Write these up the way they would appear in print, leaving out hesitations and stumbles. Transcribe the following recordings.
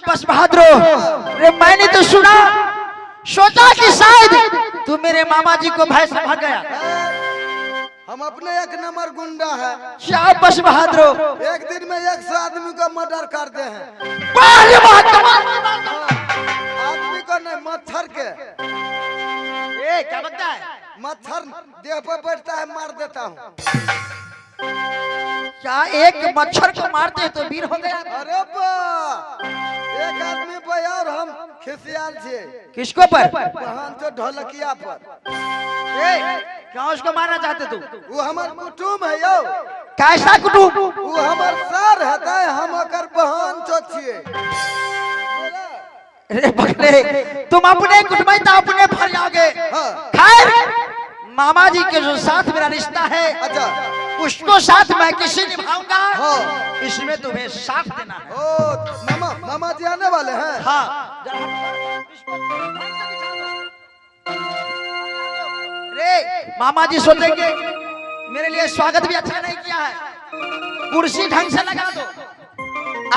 शाबाश बहादुर। रे मैंने तो सुना, सोचा कि शायद तू मेरे मामा जी को भय से भाग गया। हम अपने एक नंबर गुंडा है। शाबाश बहादुर। एक दिन में 100 आदमी का मर्डर करते हैं। आदमी को नहीं, मच्छर के। क्या बता है? मच्छर देह पर बैठता है, मार देता हूँ। क्या एक मच्छर को मारते हैं तो वीर हो गया? अरे बा, एक आदमी पर और हम खिसियाल छे। किसको पर? बहन तो ढोलकिया पर। क्या उसको मारना चाहते तू? वो हमार कुटुम है यो। कैसा कुटुम? वो हमार सर है, हम ओकर बहन तो छिए। रे बकरे, तुम अपने कुटुंबिता अपने भर जाओगे। हाँ। खैर, मामा जी के जो साथ मेरा रिश्ता है, अच्छा, उसको साथ मैं किसी निभाऊंगा। हाँ। इसमें तुम्हें साथ देना है। ओ मामा जी आने वाले हैं। हाँ। रे मामा जी सोचेंगे मेरे लिए स्वागत भी अच्छा नहीं किया है, कुर्सी ढंग से लगा दो।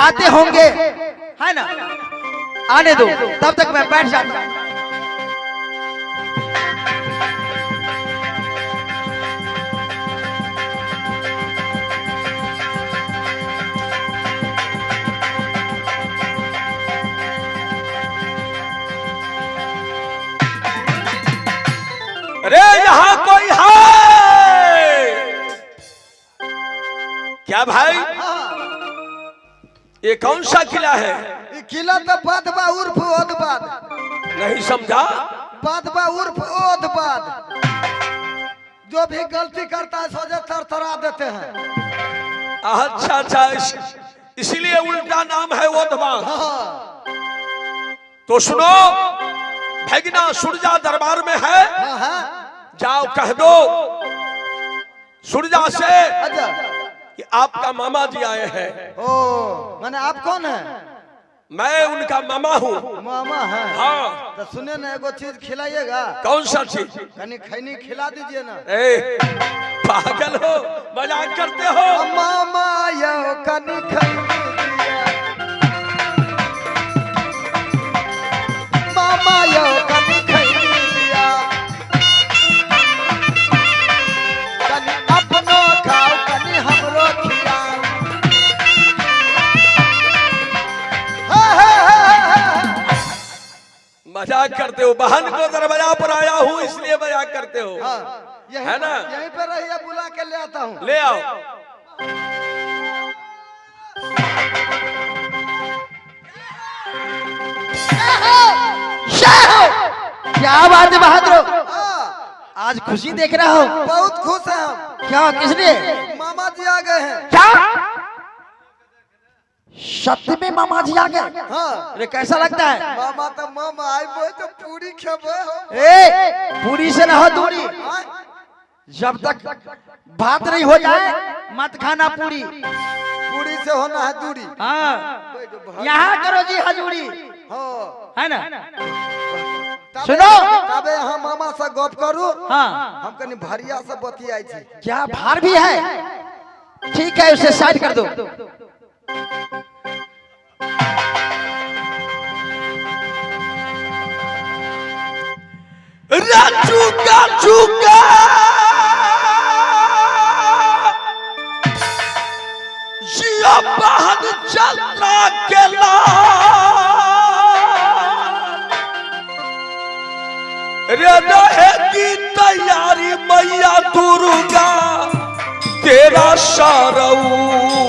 आते होंगे, है ना? आने दो, तब तक मैं बैठ जाता हूं। अरे यहाँ कोई है क्या भाई? ये कौन सा किला है? ये किला तो बादबा उर्फ ओदबाद। नहीं समझा। बादबा उर्फ ओदबाद। जो भी गलती करता है सोचे थरथरा देते हैं। अच्छा अच्छा, इसीलिए उल्टा नाम है ओदबा। हाँ। तो सुनो, भगना सुरजा दरबार में है। हाँ, हाँ। जाओ कह दो सुरजा से अच्छा। कि आपका मामा जी आए हैं। ओ, माने आप कौन है? मैं उनका मामा हूँ। मामा है। हाँ। तो सुने ना, एगो चीज खिलाइएगा। कौन सा चीज? कनी खैनी खिला दीजिए ना। ए पागल हो, मजाक करते हो? मामा यो कनी खैनी दिया। मामा यो कनी खैनी दिया। कनी अपनो खाओ, कनी हमरो खिलाओ। मजाक करते हो? बहन को दरवाजा पर आया हूँ इसलिए मजाक करते हो। हाँ, है ना? यहीं पे रहिए, बुला के ले आता हूँ। ले आओ। क्या बात है बहादुर, हाँ, आज खुशी देख रहा हो? बहुत खुश है हम। क्या, किसने? मामा जी आ गए हैं। क्या सत्य में मामा जी आ गए? हाँ। अरे कैसा लगता है? मामा तो मामा आई बोल तो पूरी खेबे हो। पूरी से ना हो दूरी। जब तक बात नहीं हो जाए मत खाना पूरी। पूरी से होना है दूरी। हाँ, यहाँ करो जी हजूरी, हाँ। है ना? तबे- सुनो। तबे यहाँ मामा से गप करू। हाँ। हम कनी भरिया से बतियाई थी। क्या भार भी है? ठीक है, उसे साइड कर दो। चूका चूका जिया बहन चंद्रा के रे रहेगी तैयारी मैया दुर्गा तेरा सारूपा।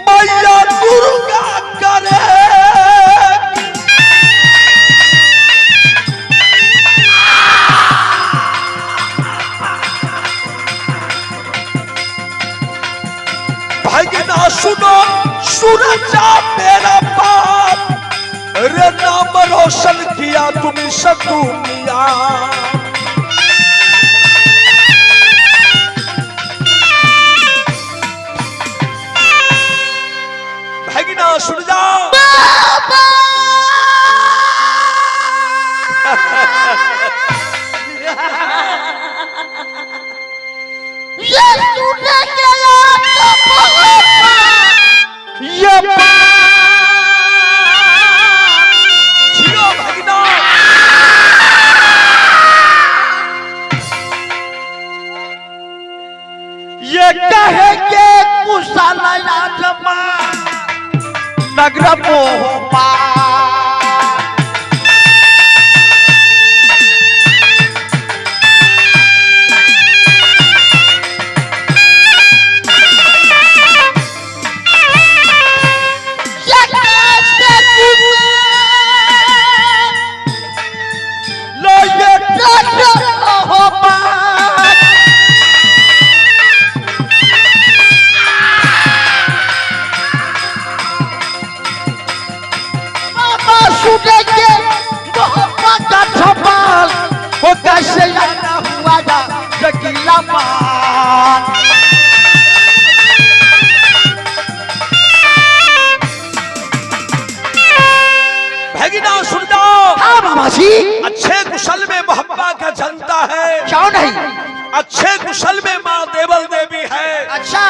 मैया दुर्गा करे भगना सुनो सूरजा मेरा बाप रे नाम रोशन किया तुम्हें सदुनिया। भगना ये सुनने के ये जियो भगना। ये कहे के कुशल राजमा नगर मोहपा वो कैसे लाना हुआ जा शकीला मान भगना सुन जाओ। हाँ मामा जी। अच्छे कुशल में मोहब्बा का जनता है। क्यों नहीं? अच्छे कुशल में माँ देवल देवी है। अच्छा।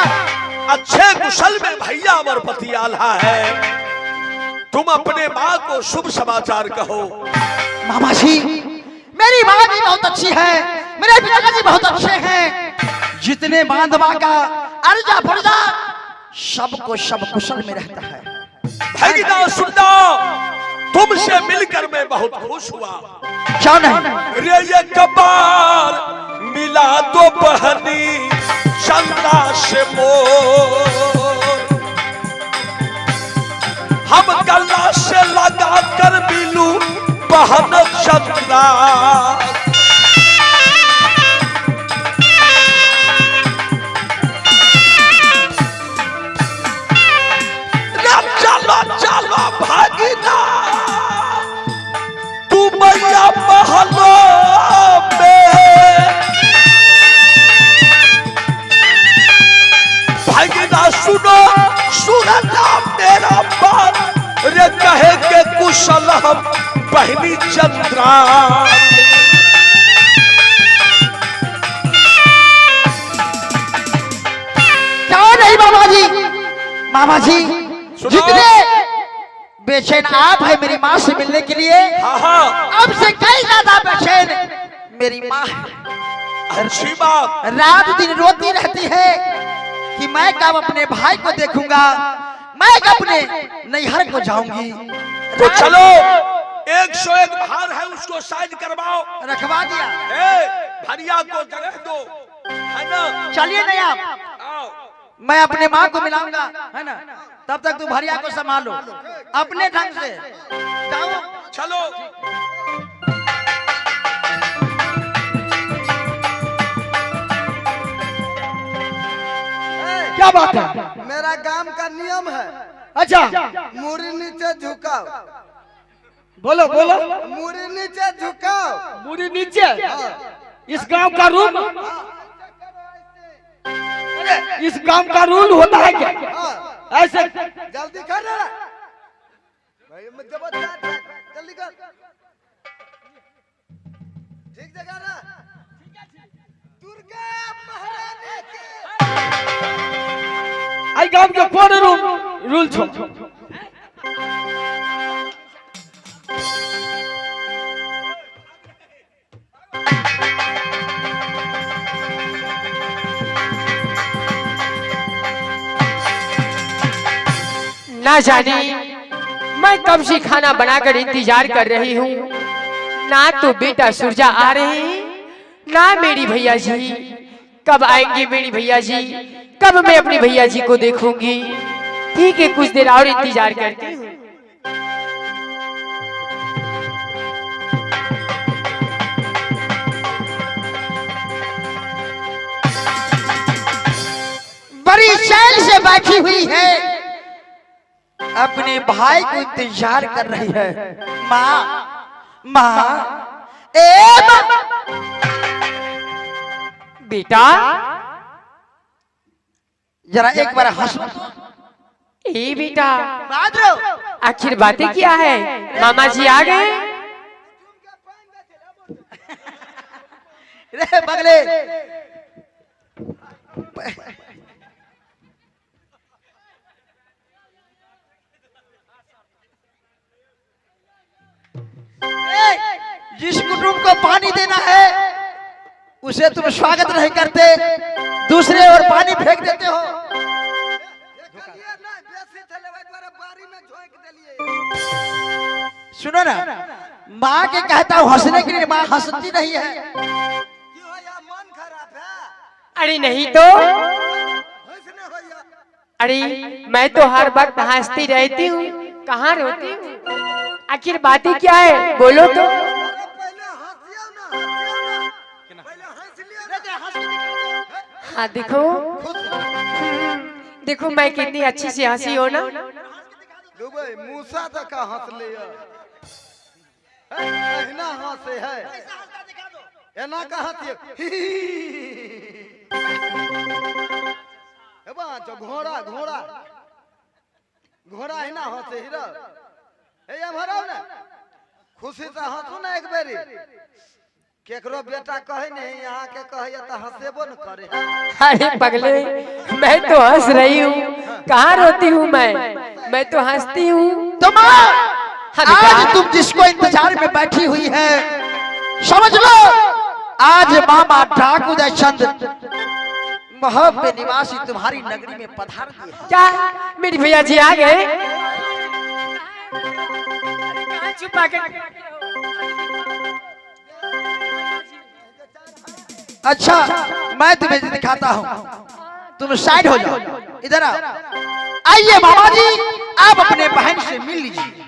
अच्छे कुशल में भैया अमरपति आल्हा है। तुम अपने माँ को शुभ समाचार कहो। मामा जी मेरी माँ भी बहुत अच्छी है, मेरे पिताजी बहुत अच्छे हैं। जितने बांधवा का अर्जा फर्जा सबको सब कुशल में रहता है। भगना सुन जाओ। तुमसे मिलकर मैं बहुत खुश हुआ। क्यों नहीं? रे ये कबार मिला दो बहनी चंदा से मोर, हम गला से लगा कर मिलू बहन चंद्रा। चलो चलो भागीना तू मैया महलो में। भागीना सुनो सुनना मेरा बात। रे कहे के कुशल हम बहनी चंद्रा। क्यों नहीं मामा जी? मामा जी जितने बेचैन आप है मेरी माँ से मिलने के लिए, अब से कई ज्यादा बेचैन मेरी माँ है। अच्छी बात। रात दिन रोती रहती है कि मैं कब अपने भाई को देखूंगा, मैं कब अपने नैहर को जाऊंगी। तो चलो 101 भार है उसको साइड करवाओ। रखवा दिया। भरिया को जगह दो है ना। चलिए नहीं आप, आओ। मैं अपने माँ को मिलाऊंगा है ना, तब तक तू भरिया को संभालो अपने ढंग से। जाओ चलो। क्या बात है? मेरा काम का नियम है। अच्छा मुड़ी नीचे झुकाओ। बोलो बोलो। मुड़ी नीचे झुकाओ। मुड़ी नीचे। इस गांव का रूल, इस गांव का रूल होता है क्या ऐसे? जल्दी कर रहा भाई, जल्दी कर। ठीक जगह ना। दुर्गा महारानी के आई गांव के कौन रूल छो? ना जाने मैं कब से खाना बनाकर इंतजार कर रही हूँ। ना तो बेटा सुरजा आ रहे हैं, ना मेरी भैया जी कब आएंगे। मेरी भैया जी कब मैं अपने भैया जी को देखूंगी। ठीक है कुछ देर और इंतजार करती हूँ। बड़ी चैन से बैठी हुई है, अपने भाई को इंतजार कर रही है। माँ माँ माँ। बेटा जरा एक बार हंसो। ए बेटा, बात रहो। आखिर बातें क्या है? मामा जी आ गए? रे बगले, जिस कुटुंब को पानी देना है उसे तुम स्वागत नहीं करते, दूसरे और पानी फेंक देते हो। सुनो ना, माँ के कहता हूँ हंसने के लिए, माँ हंसती नहीं है। अरे नहीं तो, अरे मैं तो हर वक्त हंसती रहती हूँ, कहाँ रोती हूँ? आखिर बातें क्या है, बोलो तो। हाँ देखो, देखो मैं कितनी अच्छी से हंसी हो ना। मूसा तक हंस लिया, हंसे है एना का घोड़ा घोड़ा घोड़ा है ना हंसे हीरा भराओ ना, खुशी से हंसू ना एक बेरी। केकरो बेटा कहे नहीं यहाँ के कहे तो हंसेबो न करे। अरे पगले, मैं तो हंस रही हूँ, कहाँ रोती हूँ मैं तो हंसती हूँ। तो माँ, आज तुम जिसको इंतजार में बैठी हुई है, समझ लो आज मामा डाकू जयचंद मोहब्बत निवासी तुम्हारी नगरी में पधार दिए। क्या मेरी भैया जी आ गए? कहाँ छुपा के? अच्छा, मैं तुम्हें दिखाता हूँ, तुम साइड हो जाओ, इधर आओ। आइए मामा जी, आप अपने बहन से मिल लीजिए।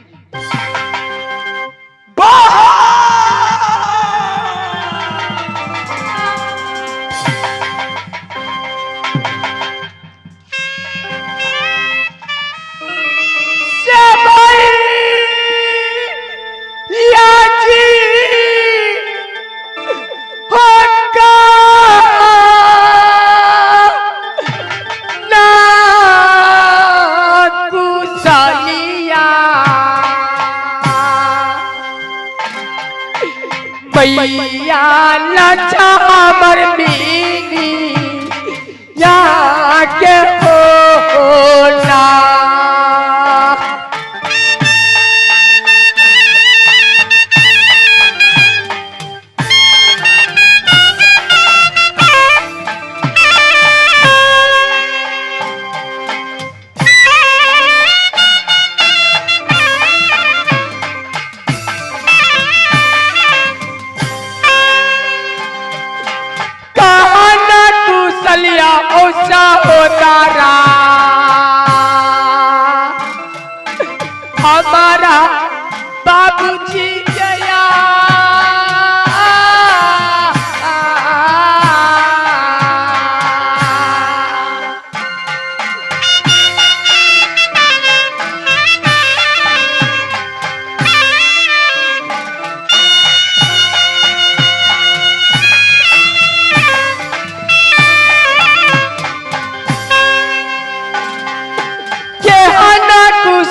भैया लचा मर बीनी या के होना। हमारा बाबूजी गया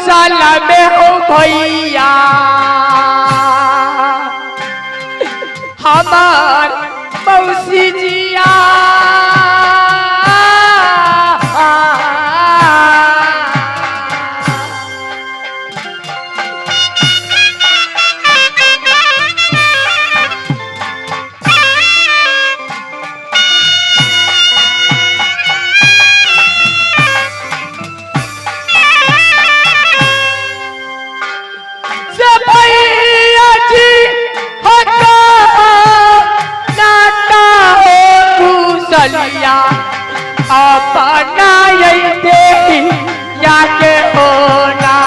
साला में हो भैया हमार मौसी जिया। अपना यही देखी या के होना।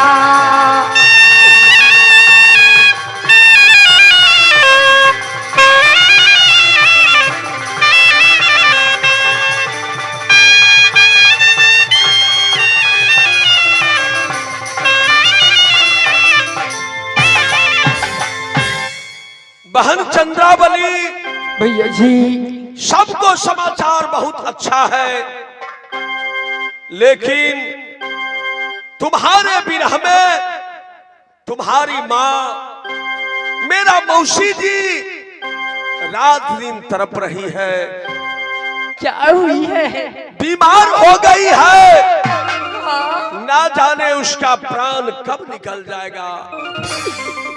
बहन चंद्रावली, भैया जी सबको समाचार बहुत अच्छा है, लेकिन तुम्हारे विरह में तुम्हारी माँ मेरा मौसी जी रात दिन तड़प रही है, क्या हुई है? बीमार हो गई है, ना जाने उसका प्राण कब निकल जाएगा।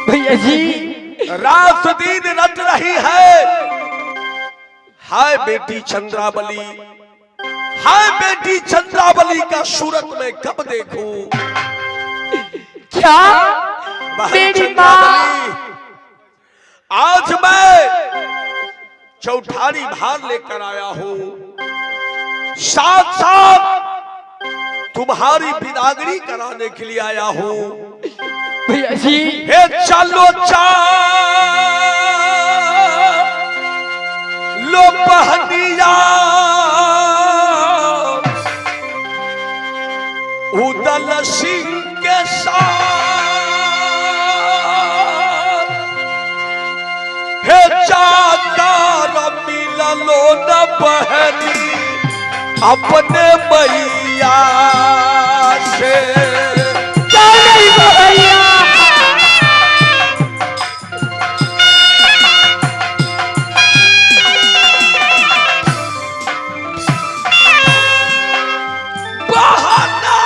भैया जी रात दिन रट रही है। हाय बेटी चंद्रावली, हाय बेटी चंद्रावली का सूरत में कब देखूं। क्या? बहन मेरी माँ चंद्रावली, आज मैं चौठारी भार लेकर आया हूं, साथ साथ तुम्हारी बिदागरी कराने के लिए आया हूं। भैया जी हे चलो लो बहनिया, उदल सिंह के साथ हे जाकर मिललो न बहनी अपने मैया से। क्या नहीं भैया? बहाना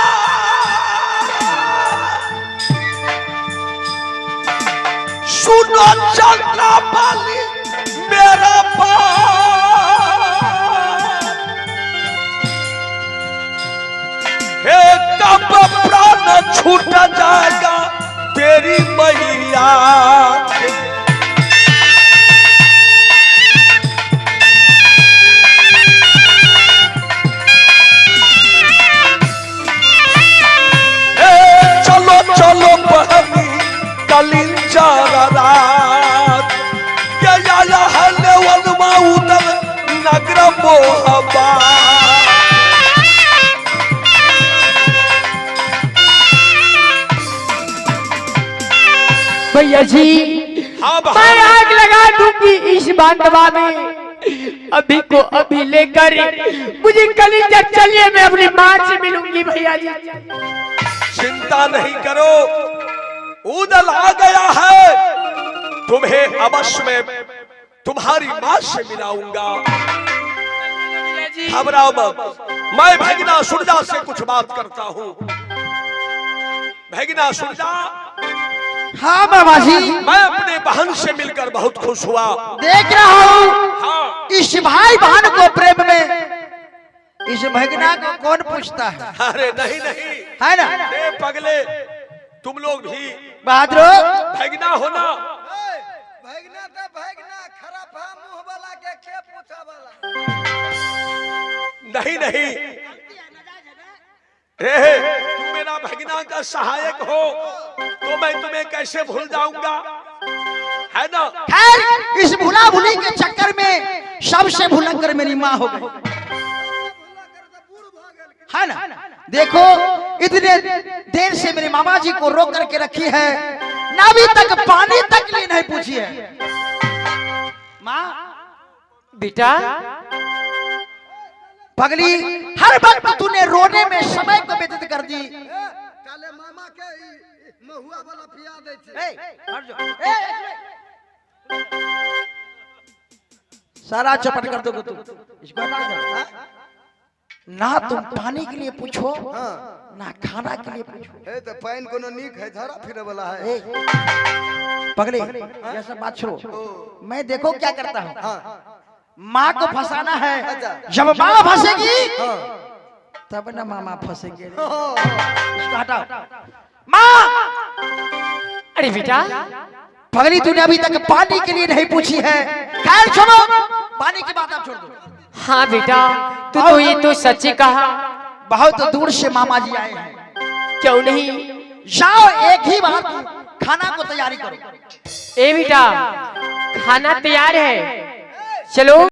सुनो चंद्रावली मेरा हे कब प्राण छूट जाएगा तेरी मैया। चलो चलो बहनी कलिंचार रात क्या या हले वनमा उदल नगर मोहबा। भैया जी हाँ मैं आग लगा दूंगी इस बांधवा में। अभी को अभी लेकर मुझे कलिंजा चलिए, मैं अपनी माँ से मिलूंगी। भैया जी चिंता नहीं करो, उदल आ गया है, तुम्हें अवश्य में तुम्हारी माँ से मिलाऊंगा। घबराओ मत, मैं भगना सुरजा से कुछ बात करता हूँ। भगना सुरजा, हाँ मामा जी, मैं अपने बहन से मिलकर बहुत खुश हुआ। देख रहा हूँ हाँ इस भाई बहन को प्रेम में इस भगना को कौन पूछता है? अरे नहीं नहीं, है ना अरे पगले, तुम लोग भी बहादुर? भगना हो ना। भगना तो भगना, खराब मुंह वाला के पूछा वाला। नहीं नहीं, तुम मेरा भगना का सहायक हो तो मैं तुम्हें कैसे भूल जाऊंगा, है ना। खैर इस भुला भुली के चक्कर में सबसे भुलक्कर मेरी माँ हो गई, है ना। देखो इतने देर से मेरे मामा जी को रोक करके रखी है, ना अभी तक पानी तक लिए नहीं पूछी है। माँ बेटा पगली, हर वक्त तूने रोने में समय को व्यतीत कर दी। काले मामा के महुआ वाला पिया दे छे। हट जाओ। सारा चपट कर दोगे तुम, इसको हटा दो। हाँ? ना तुम पानी के लिए पूछो, हाँ। ना खाना के लिए पूछो। ए तो पानी कोनो नीक है, धरा फिरे वाला है। पगले ये सब बात छोड़ो, मैं देखो क्या करता हूँ। हाँ माँ को फंसाना है, अच्छा। जब माँ फंसेगी हाँ तब ना मामा फंसेंगे। हाँ। इसको हटाओ। माँ, अरे बेटा पगली तूने अभी तक पानी के लिए नहीं पूछी है। खैर छोड़ो, पानी की बात आप छोड़ दो। हाँ बेटा तू तो ये तो सच्ची कहा। बहुत दूर से मामा जी आए हैं, क्यों नहीं? जाओ एक ही बार खाना को तैयारी करो। ए बेटा खाना तैयार है, चलो।